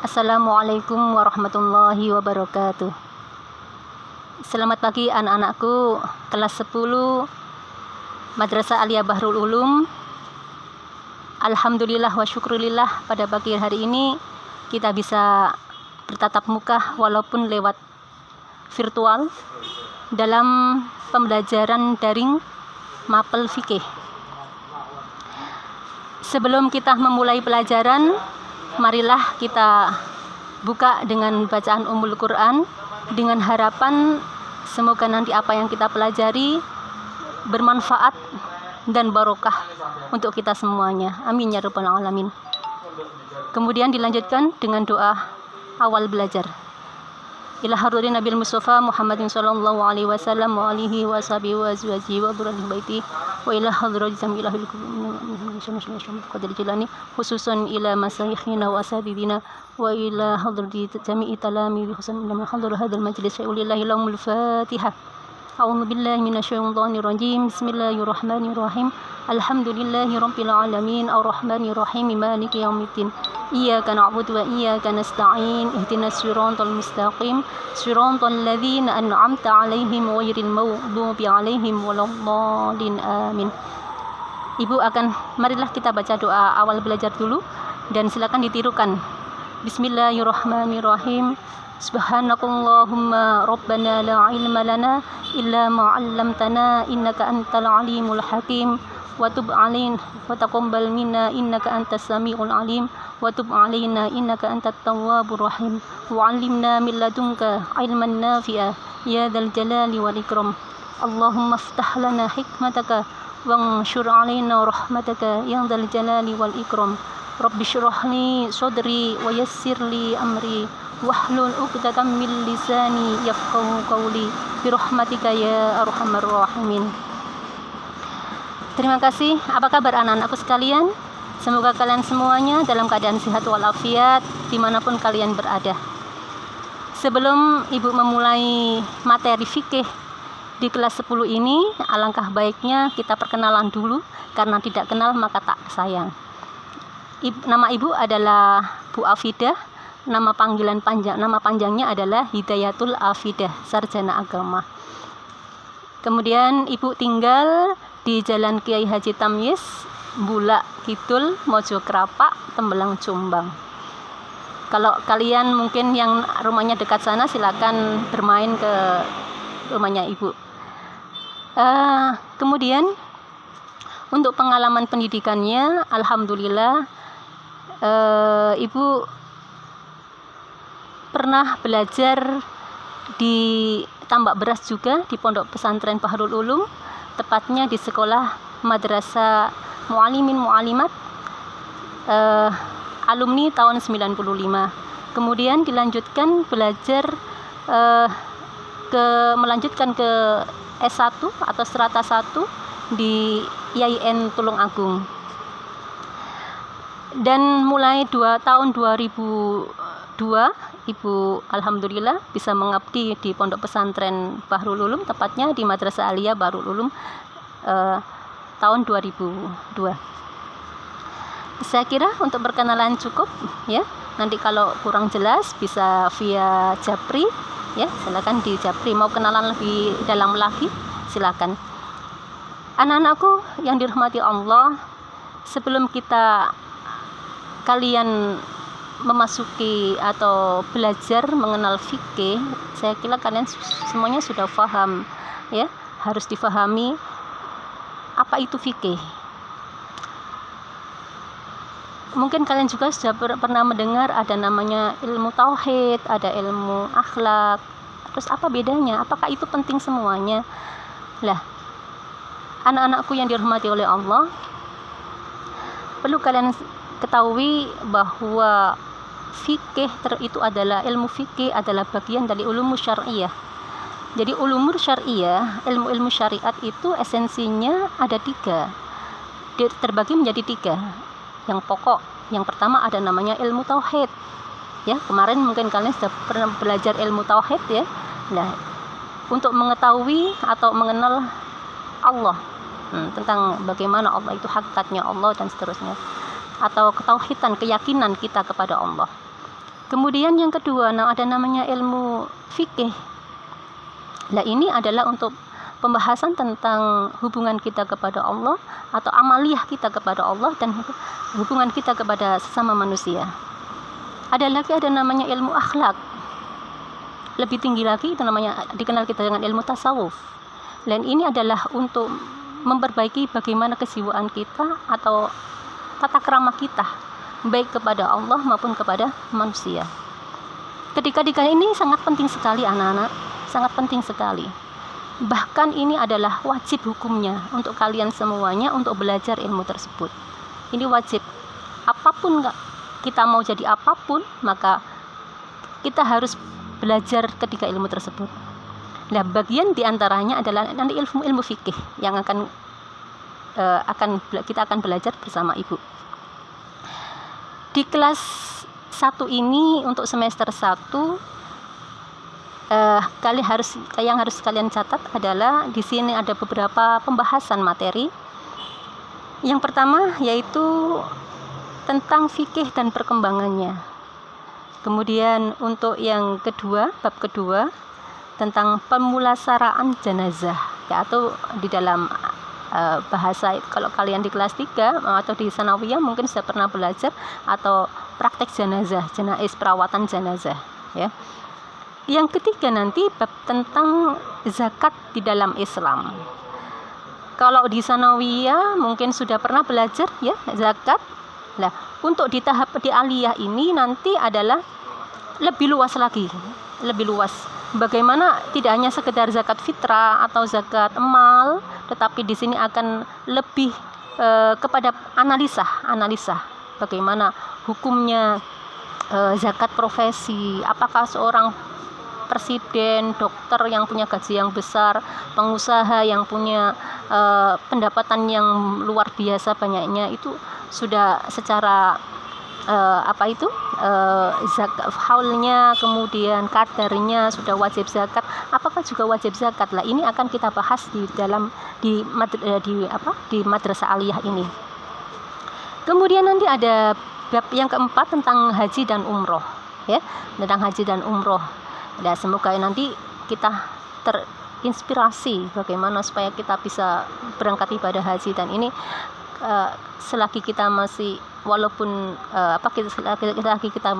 Assalamualaikum warahmatullahi wabarakatuh. Selamat pagi anak-anakku kelas 10 Madrasah Aliyah Bahrul Ulum. Alhamdulillah wa syukurillah, pada pagi hari ini kita bisa bertatap muka walaupun lewat virtual dalam pembelajaran daring mapel fikih. Sebelum kita memulai pelajaran, marilah kita buka dengan bacaan Ummul Quran dengan harapan semoga nanti apa yang kita pelajari bermanfaat dan barokah untuk kita semuanya. Amin ya rabbal alamin. Kemudian dilanjutkan dengan doa awal belajar. Ila harurin Nabil Mustafa Muhammadin sallallahu alaihi wasallam wa alihi wa sahbihi wa azwajihi wa dhurriyyati baiti wa ila hadrati jamilahil qadri jilani khususan ila masayikhina wa asadidina wa ila hadrati jami'i talami khususan ila hadrat hadzal majlis lillahi lahumul fatihah. A'udzu billahi minasyaitonir rajim. Bismillahirrahmanirrahim. Alhamdulillahi rabbil alamin arrahmanir rahim maliki yaumiddin. Iyyaka na'budu wa iyyaka nasta'in. Ihdinas siratal mustaqim. Siratal ladzina an'amta 'alaihim ghairil maghdubi 'alaihim waladdallin. Amin. Marilah kita baca doa awal belajar dulu dan silakan ditirukan. Bismillahirrahmanirrahim. Subhanakallahumma rabbana la ilma lana illa ma 'allamtana innaka antal alimul hakim wa tub 'alaina wa taqabbal minna innaka antas samiul alim wa tub 'alaina innaka antat tawwabur rahim wa 'allimna min ladunka ilman nafi'a ya dzal jalali wal ikram. Allahumma iftah lana hikmataka wanshur 'alaina rahmataka ya dzal jalali wal ikram. Rabbi shrah li sadri wa yassir li amri wahlul 'uqdatam min lisani yafqahu qawli bi rahmatika ya arhamar rahimin. Terima kasih. Apa kabar anak-anakku sekalian? Semoga kalian semuanya dalam keadaan sehat walafiat dimanapun kalian berada. Sebelum ibu memulai materi fikih di kelas 10 ini, alangkah baiknya kita perkenalan dulu, karena tidak kenal maka tak sayang. Nama ibu adalah Bu Afidah. Nama panjangnya adalah Hidayatul Afidah, sarjana agama. Kemudian ibu tinggal di Jalan Kiai Haji Tamyiz, Bulak Kidul, Mojokerapa, Tembelang, Jombang. Kalau kalian mungkin yang rumahnya dekat sana, silakan bermain ke rumahnya ibu. Kemudian untuk pengalaman pendidikannya, alhamdulillah ibu pernah belajar di Tambak Beras juga, di Pondok Pesantren Bahrul Ulum, tepatnya di sekolah Madrasah Mu'alimin Mu'alimat, alumni tahun 95. Kemudian dilanjutkan belajar melanjutkan ke S1 atau Strata 1 di IAIN Tulungagung. Dan mulai tahun 2002 ibu alhamdulillah bisa mengabdi di Pondok Pesantren Bahrul Ulum, tepatnya di Madrasah Aliyah Bahrul Ulum tahun 2002. Saya kira untuk perkenalan cukup ya. Nanti kalau kurang jelas bisa via Japri ya, silakan di Japri. Mau kenalan lebih dalam lagi silakan. Anak-anakku yang dirahmati Allah, sebelum kalian memasuki atau belajar mengenal fikih, saya kira kalian semuanya sudah paham ya, harus difahami apa itu fikih. Mungkin kalian juga sudah pernah mendengar ada namanya ilmu tauhid, ada ilmu akhlak. Terus apa bedanya? Apakah itu penting semuanya? Lah, anak-anakku yang dirahmati oleh Allah, perlu kalian ketahui bahwa fikih itu adalah ilmu fikih adalah bagian dari ulumul syariah. Jadi ulumul syariah, ilmu-ilmu syariat itu esensinya ada 3, terbagi menjadi 3 yang pokok. Yang pertama ada namanya ilmu tauhid ya, kemarin mungkin kalian sudah pernah belajar ilmu tauhid ya. Nah, untuk mengetahui atau mengenal Allah, tentang bagaimana Allah itu hakikatnya Allah dan seterusnya, atau ketauhidan, keyakinan kita kepada Allah. Kemudian yang kedua, ada namanya ilmu fikih. Nah, ini adalah untuk pembahasan tentang hubungan kita kepada Allah atau amaliyah kita kepada Allah dan hubungan kita kepada sesama manusia. Ada namanya ilmu akhlak. Lebih tinggi lagi itu namanya dikenal kita dengan ilmu tasawuf. Dan ini adalah untuk memperbaiki bagaimana kejiwaan kita atau tata krama kita baik kepada Allah maupun kepada manusia. Ketika ini sangat penting sekali anak-anak, sangat penting sekali. Bahkan ini adalah wajib hukumnya untuk kalian semuanya untuk belajar ilmu tersebut. Ini wajib. Apapun kita mau jadi apapun, maka kita harus belajar ketika ilmu tersebut. Nah, bagian diantaranya adalah nanti ilmu fikih yang kita akan belajar bersama Ibu. Di kelas 1 ini untuk semester 1 yang harus kalian catat adalah di sini ada beberapa pembahasan materi. Yang pertama yaitu tentang fikih dan perkembangannya. Kemudian untuk yang kedua, bab kedua tentang pemulasaraan jenazah, atau di dalam bahasa kalau kalian di kelas 3 atau di sanawiyah mungkin sudah pernah belajar atau praktek jenazah, perawatan jenazah, ya. Yang ketiga nanti bab tentang zakat di dalam Islam. Kalau di sanawiyah mungkin sudah pernah belajar ya zakat. Nah, untuk di tahap di aliyah ini nanti adalah lebih luas lagi, lebih luas. Bagaimana tidak hanya sekedar zakat fitrah atau zakat mal, tetapi di sini akan lebih kepada analisa bagaimana hukumnya zakat profesi, apakah seorang presiden, dokter yang punya gaji yang besar, pengusaha yang punya pendapatan yang luar biasa banyaknya, itu sudah secara zakat haulnya, kemudian kadarnya sudah wajib zakat, apakah juga wajib zakat. Lah ini akan kita bahas di madrasah aliyah ini. Kemudian nanti ada bab yang keempat tentang haji dan umroh, ya, tentang haji dan umroh. Nah, semoga nanti kita terinspirasi bagaimana supaya kita bisa berangkat ibadah haji, dan ini selagi kita masih selagi kita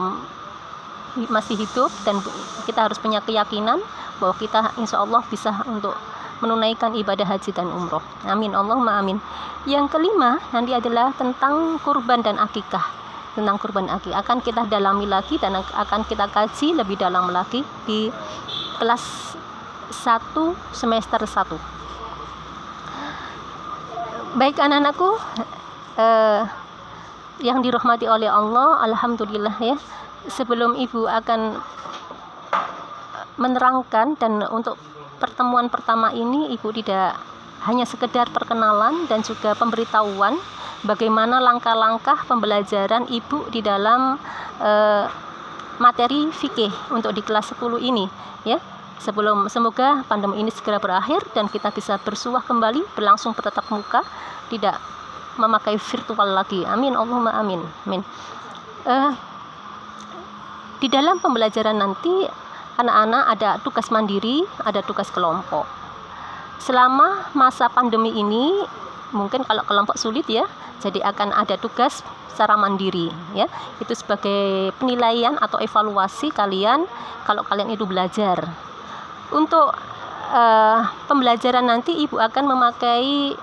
masih hidup, dan kita harus punya keyakinan bahwa kita insya Allah bisa untuk menunaikan ibadah haji dan umroh. Amin, Allahumma amin. Yang kelima nanti adalah tentang kurban dan akikah. Tentang kurban akikah akan kita dalami lagi dan akan kita kaji lebih dalam lagi di kelas 1 semester 1. Baik anak-anakku yang dirahmati oleh Allah, alhamdulillah ya. Sebelum Ibu akan menerangkan, dan untuk pertemuan pertama ini Ibu tidak hanya sekedar perkenalan dan juga pemberitahuan bagaimana langkah-langkah pembelajaran Ibu di dalam materi fikih untuk di kelas 10 ini, ya. Semoga pandemi ini segera berakhir dan kita bisa bersuah kembali, berlangsung bertatap muka, tidak memakai virtual lagi. Amin, Allahumma amin. Amin. Di dalam pembelajaran nanti anak-anak ada tugas mandiri, ada tugas kelompok. Selama masa pandemi ini mungkin kalau kelompok sulit ya, jadi akan ada tugas secara mandiri ya. Itu sebagai penilaian atau evaluasi kalian kalau kalian itu belajar. Untuk pembelajaran nanti Ibu akan memakai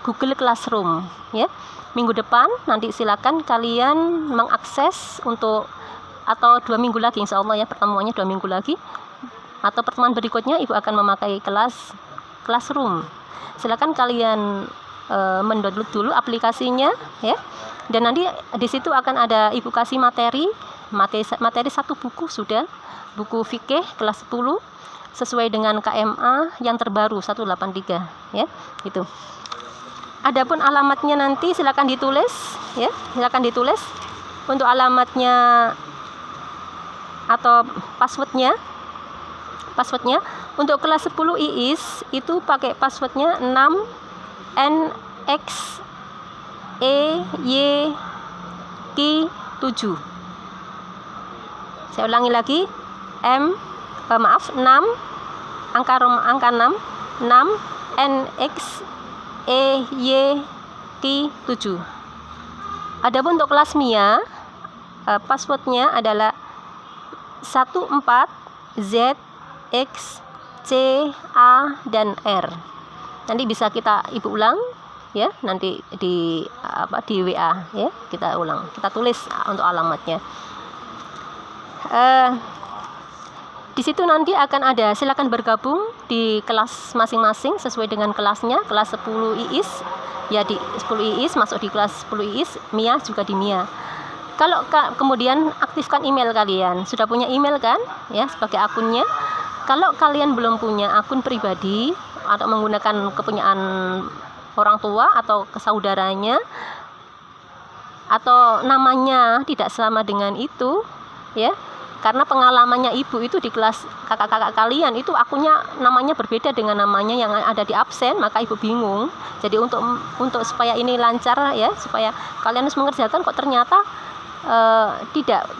Google Classroom ya. Minggu depan nanti silakan kalian mengakses atau 2 minggu lagi insya Allah ya, pertemuannya 2 minggu lagi, atau pertemuan berikutnya Ibu akan memakai Classroom. Silakan kalian mendownload dulu aplikasinya ya, dan nanti di situ akan ada Ibu kasih materi 1 buku, sudah buku fikih kelas 10 sesuai dengan KMA yang terbaru 183 ya, itu. Adapun alamatnya nanti silakan ditulis ya, silakan ditulis untuk alamatnya atau passwordnya untuk kelas 10 IIS itu pakai passwordnya 6NXEYK7 Saya ulangi lagi. 6 angka 6 NX EYQ 7. Adapun untuk kelas MIA, passwordnya adalah 14ZXCA dan R. Nanti bisa ibu ulang ya, nanti di WA ya, kita ulang, kita tulis untuk alamatnya. Di situ nanti akan ada, silakan bergabung di kelas masing-masing sesuai dengan kelasnya. Kelas 10 IIS ya di 10 IIS, masuk di kelas 10 IIS, MIA juga di MIA. Kalau kemudian aktifkan email kalian. Sudah punya email kan ya sebagai akunnya. Kalau kalian belum punya akun pribadi atau menggunakan kepunyaan orang tua atau saudaranya, atau namanya tidak sama dengan itu ya, karena pengalamannya ibu itu di kelas kakak-kakak kalian itu akunnya namanya berbeda dengan namanya yang ada di absen, maka ibu bingung. Jadi untuk supaya ini lancar ya, supaya kalian harus mengerjakan kok ternyata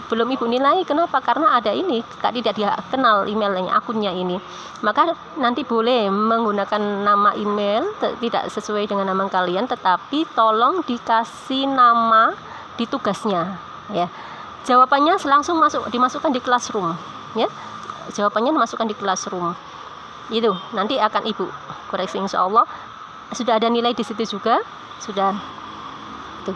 belum ibu nilai. Kenapa? Karena ada ini tidak dia kenal emailnya, akunnya ini. Maka nanti boleh menggunakan nama email tidak sesuai dengan nama kalian, tetapi tolong dikasih nama di tugasnya ya. Jawabannya langsung dimasukkan di classroom ya. Jawabannya dimasukkan di classroom. Itu nanti akan ibu koreksi insyaallah. Sudah ada nilai di situ juga, sudah. Itu.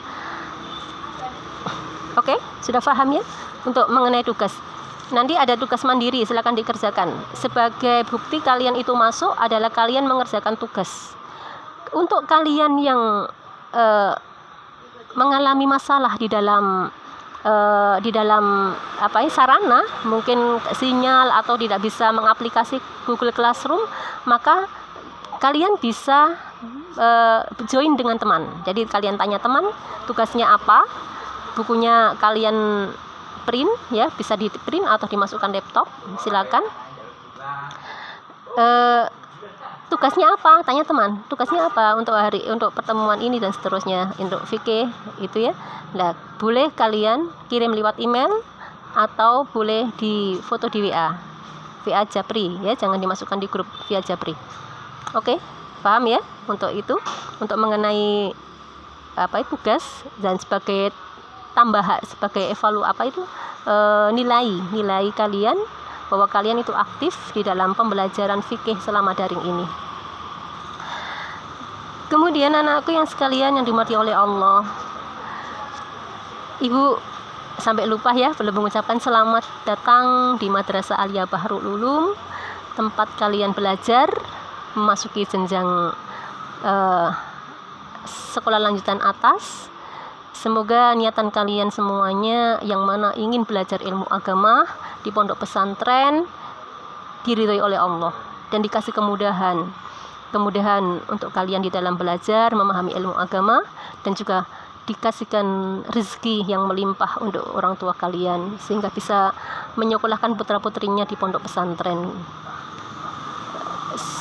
Oke, sudah paham ya untuk mengenai tugas. Nanti ada tugas mandiri, silakan dikerjakan. Sebagai bukti kalian itu masuk adalah kalian mengerjakan tugas. Untuk kalian yang mengalami masalah di dalam sarana, mungkin sinyal atau tidak bisa mengaplikasi Google Classroom, maka kalian bisa join dengan teman. Jadi kalian tanya teman tugasnya apa, bukunya kalian print ya, bisa di print atau dimasukkan laptop, silakan. Tugasnya apa? Tanya teman. Tugasnya apa untuk pertemuan ini dan seterusnya, untuk fikih itu ya. Nah, boleh kalian kirim lewat email atau boleh di foto di WA Japri ya, jangan dimasukkan di grup via Japri. Oke, paham ya untuk itu, untuk mengenai tugas dan sebagai tambahan, sebagai nilai kalian bahwa kalian itu aktif di dalam pembelajaran fikih selama daring ini. Kemudian anakku yang sekalian yang dimurkai oleh Allah, ibu sampai lupa ya, belum mengucapkan selamat datang di Madrasah Aliyah Bahrul Ulum, tempat kalian belajar memasuki jenjang sekolah lanjutan atas. Semoga niatan kalian semuanya yang mana ingin belajar ilmu agama di pondok pesantren diridhoi oleh Allah dan dikasih kemudahan untuk kalian di dalam belajar memahami ilmu agama, dan juga dikasihkan rezeki yang melimpah untuk orang tua kalian sehingga bisa menyekolahkan putra-putrinya di pondok pesantren.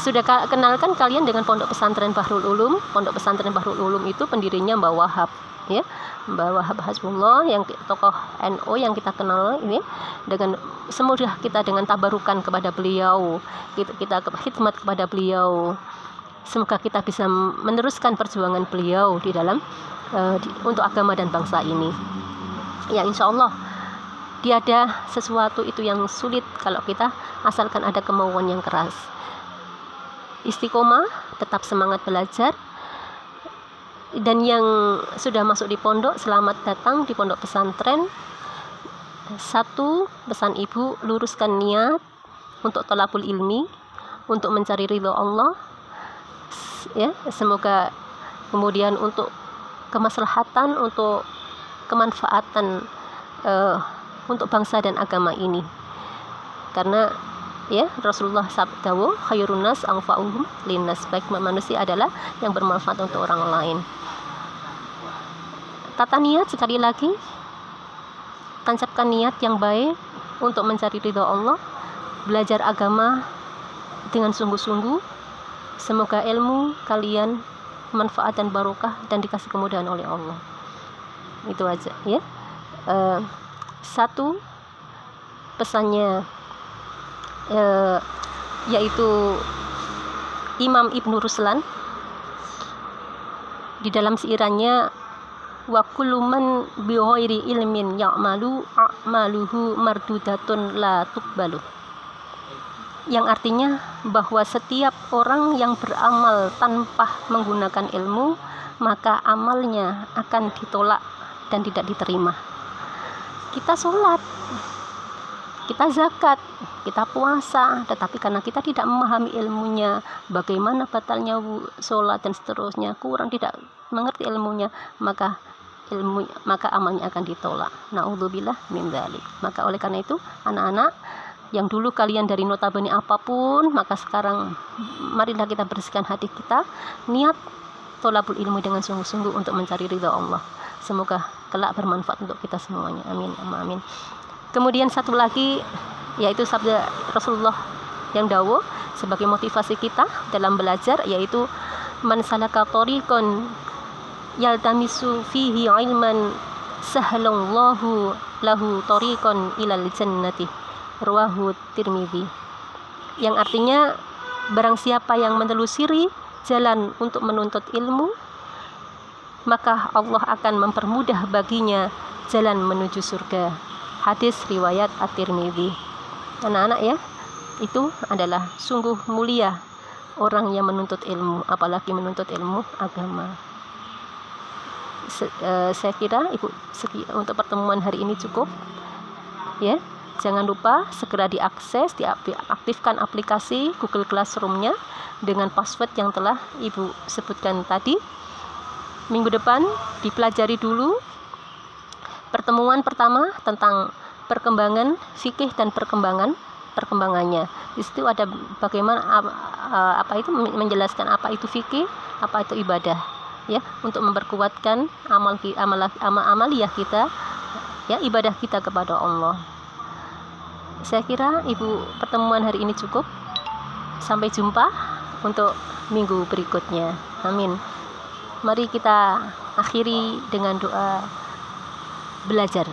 Sudah kenalkan kalian dengan pondok pesantren Bahrul Ulum. Pondok pesantren Bahrul Ulum itu pendirinya Mbah Wahab ya, Mbah Wahab Hasbullah, yang tokoh NU yang kita kenal ini. Dengan semudah kita dengan tabarukan kepada beliau, kita khidmat kepada beliau, semoga kita bisa meneruskan perjuangan beliau di dalam untuk agama dan bangsa ini ya. Insya Allah tiada sesuatu itu yang sulit kalau kita asalkan ada kemauan yang keras. Istiqomah, tetap semangat belajar. Dan yang sudah masuk di pondok, selamat datang di pondok pesantren. Satu pesan ibu, luruskan niat untuk thalabul ilmi, untuk mencari ridho Allah ya. Semoga kemudian untuk kemaslahatan, untuk kemanfaatan untuk bangsa dan agama ini. Karena ya Rasulullah sabdawo khairun nas anfa'uhum linnas, baik manusia adalah yang bermanfaat untuk orang lain. Tata niat, sekali lagi tancapkan niat yang baik untuk mencari ridho Allah, belajar agama dengan sungguh-sungguh. Semoga ilmu kalian manfaat dan barokah dan dikasih kemudahan oleh Allah. Itu aja ya. Satu, pesannya yaitu Imam Ibnu Ruslan di dalam siirannya, wa kullu man bi ghairi ilmin ya'malu a'maluhu mardudatun la tuqbalu, yang artinya bahwa setiap orang yang beramal tanpa menggunakan ilmu, maka amalnya akan ditolak dan tidak diterima. Kita sholat, kita zakat, kita puasa, tetapi karena kita tidak memahami ilmunya, bagaimana batalnya sholat dan seterusnya, kurang tidak mengerti ilmunya, maka amalnya akan ditolak. Na'udzubillah min dzalik. Maka oleh karena itu, anak-anak yang dulu kalian dari notabene apapun, maka sekarang marilah kita bersihkan hati kita, niat tholabul ilmu dengan sungguh-sungguh untuk mencari ridha Allah. Semoga kelak bermanfaat untuk kita semuanya. Amin. Amin. Kemudian satu lagi, yaitu sabda Rasulullah yang dawuh sebagai motivasi kita dalam belajar, yaitu man salaka thariqan yaltamisu fihi ilman sahhalallahu lahu thariqan ilal jannati, rawahu Tirmidzi. Yang artinya, barang siapa yang menelusuri jalan untuk menuntut ilmu, maka Allah akan mempermudah baginya jalan menuju surga. Hadis riwayat At-Tirmidzi. Anak-anak ya, itu adalah sungguh mulia orang yang menuntut ilmu, apalagi menuntut ilmu agama. Saya kira untuk pertemuan hari ini cukup ya. Jangan lupa segera diakses, diaktifkan aplikasi Google Classroom-nya dengan password yang telah Ibu sebutkan tadi. Minggu depan dipelajari dulu pertemuan pertama tentang perkembangan fikih dan perkembangannya. Di situ ada bagaimana apa itu menjelaskan apa itu fikih, apa itu ibadah, ya, untuk memperkuatkan amaliyah kita, ya, ibadah kita kepada Allah. Saya kira pertemuan hari ini cukup. Sampai jumpa untuk minggu berikutnya. Amin. Mari kita akhiri dengan doa belajar.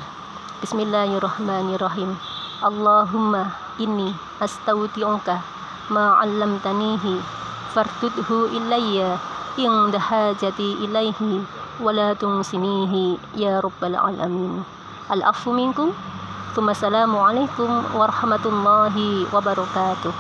Bismillahirrahmanirrahim. Allahumma inni astaudi'uka ma 'allamtanihi fardudhu ilayya inda hajati ilaihi wa la tunsinihi ya rabbal alamin. Al-afu minkum. Assalamualaikum warahmatullahi wabarakatuh.